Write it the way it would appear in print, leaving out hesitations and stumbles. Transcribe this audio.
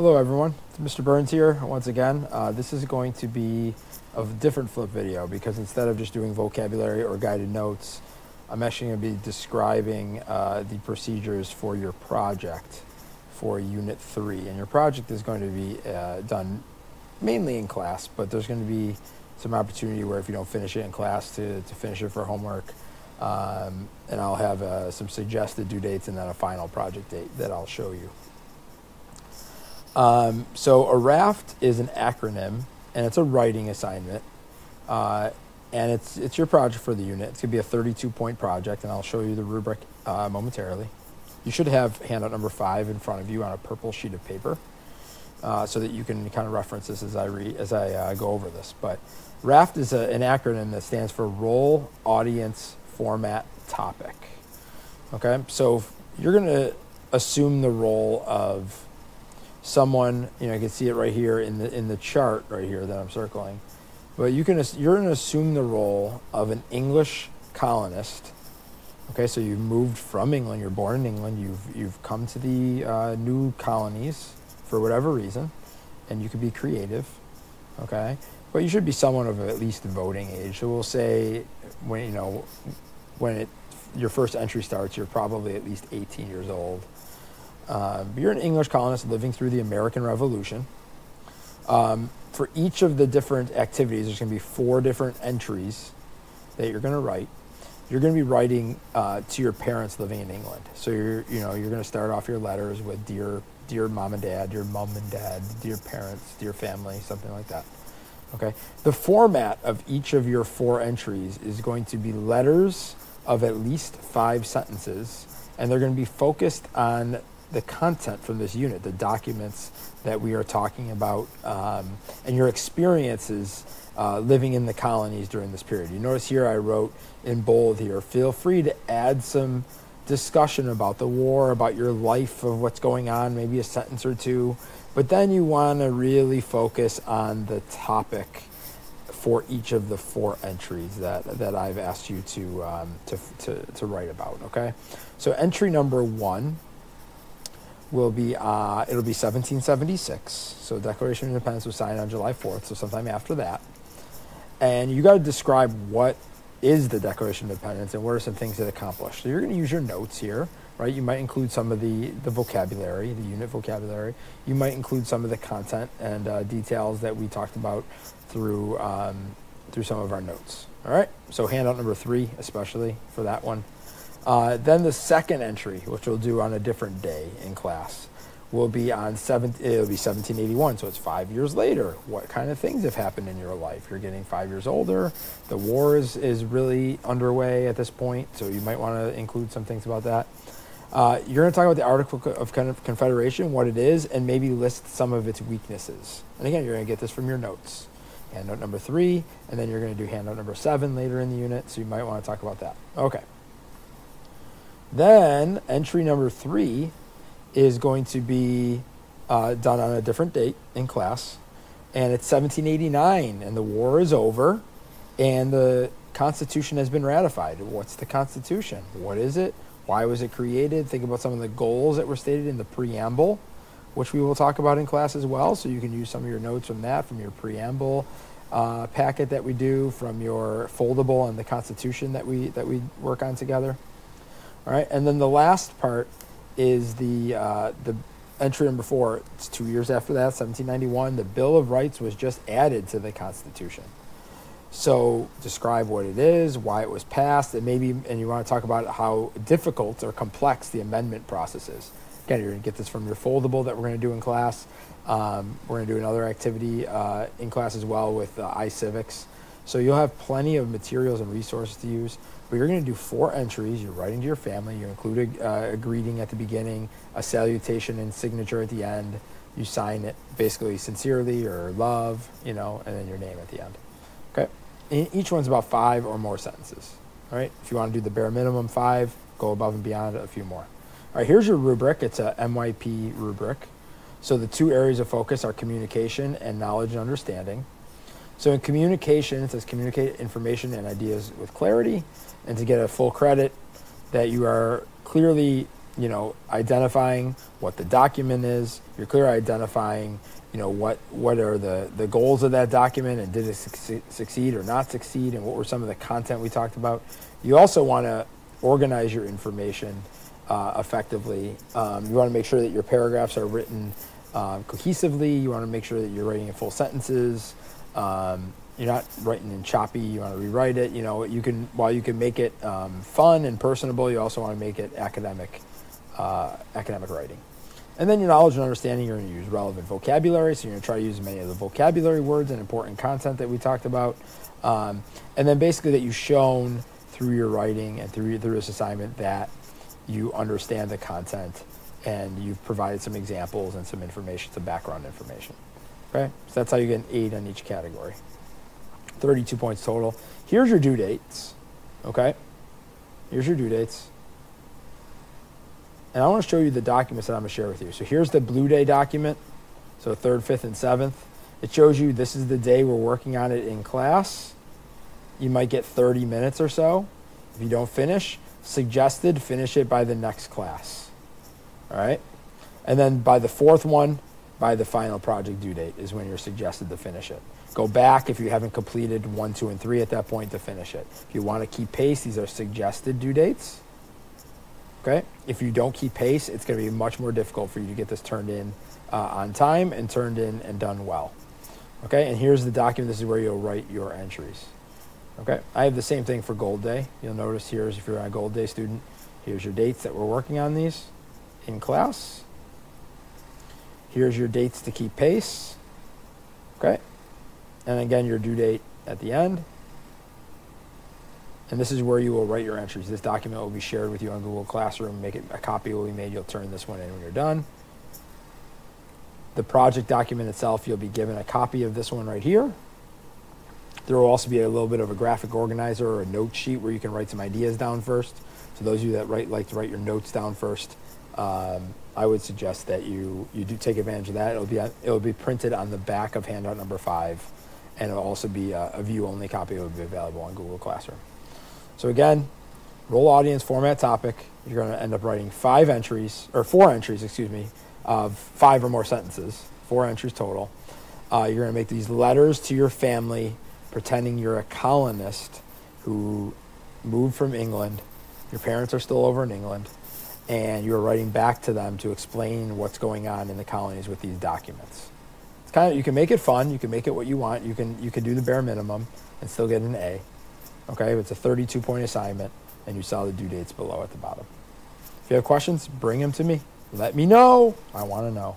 Hello everyone, it's Mr. Burns here once again. This is going to be a different flip video because instead of just doing vocabulary or guided notes, I'm actually going to be describing the procedures for your project for Unit 3. And your project is going to be done mainly in class, but there's going to be some opportunity where if you don't finish it in class to finish it for homework. And I'll have some suggested due dates and then a final project date that I'll show you. So a RAFT is an acronym, and it's a writing assignment, and it's your project for the unit. It's going to be a 32-point project, and I'll show you the rubric momentarily. You should have handout number 5 in front of you on a purple sheet of paper, so that you can kind of reference this as I go over this. But RAFT is an acronym that stands for Role, Audience, Format, Topic. Okay, so you're going to assume the role of someone, you can see it right here in the chart right here that I'm circling. But you're going to assume the role of an English colonist. Okay, so you've moved from England. You're born in England. You've come to the new colonies for whatever reason, and you could be creative. Okay, but you should be someone of at least voting age. So we'll say when your first entry starts, you're probably at least 18 years old. You're an English colonist living through the American Revolution. For each of the different activities, there's going to be 4 different entries that you're going to write. You're going to be writing to your parents living in England. So you're going to start off your letters with dear mom and dad, dear mom and dad, dear parents, dear family, something like that. Okay. The format of each of your 4 entries is going to be letters of at least 5 sentences, and they're going to be focused on the content from this unit, the documents that we are talking about, and your experiences living in the colonies during this period. You notice here I wrote in bold here, feel free to add some discussion about the war, about your life of what's going on, maybe a sentence or 2, but then you want to really focus on the topic for each of the 4 entries that I've asked you to write about, okay? So entry number 1 will be, it'll be 1776. So the Declaration of Independence was signed on July 4th, so sometime after that. And you got to describe what is the Declaration of Independence and what are some things it accomplished. So you're going to use your notes here, right? You might include some of the vocabulary, the unit vocabulary. You might include some of the content and details that we talked about through some of our notes. All right, so handout number 3, especially for that one. Then the second entry, which we'll do on a different day in class, will be on it'll be 1781, so it's 5 years later. What kind of things have happened in your life? You're getting 5 years older. The war is really underway at this point, so you might want to include some things about that. You're going to talk about the Article of Confederation, what it is, and maybe list some of its weaknesses. And again, you're going to get this from your notes. Handout number 3, and then you're going to do handout number 7 later in the unit, so you might want to talk about that. Okay. Then entry number 3 is going to be done on a different date in class, and it's 1789, and the war is over, and the Constitution has been ratified. What's the Constitution? What is it? Why was it created? Think about some of the goals that were stated in the preamble, which we will talk about in class as well, so you can use some of your notes from that, from your preamble packet that we do, from your foldable on the Constitution that we work on together. All right, and then the last part is the entry number 4. It's 2 years after that, 1791. The Bill of Rights was just added to the Constitution. So describe what it is, why it was passed, and you want to talk about how difficult or complex the amendment process is. Again, you're going to get this from your foldable that we're going to do in class. We're going to do another activity in class as well with iCivics. So you'll have plenty of materials and resources to use. But you're going to do 4 entries. You're writing to your family. You include a greeting at the beginning, a salutation and signature at the end. You sign it basically sincerely or love, and then your name at the end. Okay. And each one's about 5 or more sentences. All right. If you want to do the bare minimum 5, go above and beyond a few more. All right. Here's your rubric. It's a MYP rubric. So the 2 areas of focus are communication and knowledge and understanding. So in communication, it says communicate information and ideas with clarity, and to get a full credit that you are clearly you know, identifying what the document is. You're clear identifying, you know, what are the goals of that document, and did it succeed or not succeed, and what were some of the content we talked about. You also want to organize your information effectively. You want to make sure that your paragraphs are written cohesively. You want to make sure that you're writing in full sentences. You're not writing in choppy. You want to rewrite it. You know, while you can make it fun and personable, you also want to make it academic writing. And then your knowledge and understanding, you're going to use relevant vocabulary. So you're going to try to use as many of the vocabulary words and important content that we talked about. And then basically that you've shown through your writing and through this assignment that you understand the content, and you've provided some examples and some information, some background information. Okay, so that's how you get an 8 on each category. 32 points total. Here's your due dates. Okay, here's your due dates. And I want to show you the documents that I'm going to share with you. So here's the Blue Day document. So 3rd, 5th, and 7th. It shows you this is the day we're working on it in class. You might get 30 minutes or so. If you don't finish, suggested finish it by the next class. All right? And then by the 4th one, by the final project due date is when you're suggested to finish it. Go back if you haven't completed 1, 2, and 3 at that point to finish it. If you want to keep pace, these are suggested due dates. Okay? If you don't keep pace, it's going to be much more difficult for you to get this turned in on time and turned in and done well. Okay? And here's the document. This is where you'll write your entries. Okay? I have the same thing for Gold Day. You'll notice here, if you're a Gold Day student, here's your dates that we're working on these in class. Here's your dates to keep pace. Okay? And again, your due date at the end. And this is where you will write your entries. This document will be shared with you on Google Classroom. A copy will be made. You'll turn this one in when you're done. The project document itself, you'll be given a copy of this one right here. There will also be a little bit of a graphic organizer or a note sheet where you can write some ideas down first. So those of you that like to write your notes down first, I would suggest that you do take advantage of that. It'll be printed on the back of handout number 5, and it'll also be a view-only copy. It will be available on Google Classroom. So again, role audience, format topic. You're going to end up writing 4 entries, of 5 or more sentences. 4 entries total. You're going to make these letters to your family, pretending you're a colonist who moved from England. Your parents are still over in England, and you're writing back to them to explain what's going on in the colonies with these documents. It's kind of, you can make it fun. You can make it what you want. You can do the bare minimum and still get an A. Okay, it's a 32-point assignment, and you saw the due dates below at the bottom. If you have questions, bring them to me. Let me know. I want to know.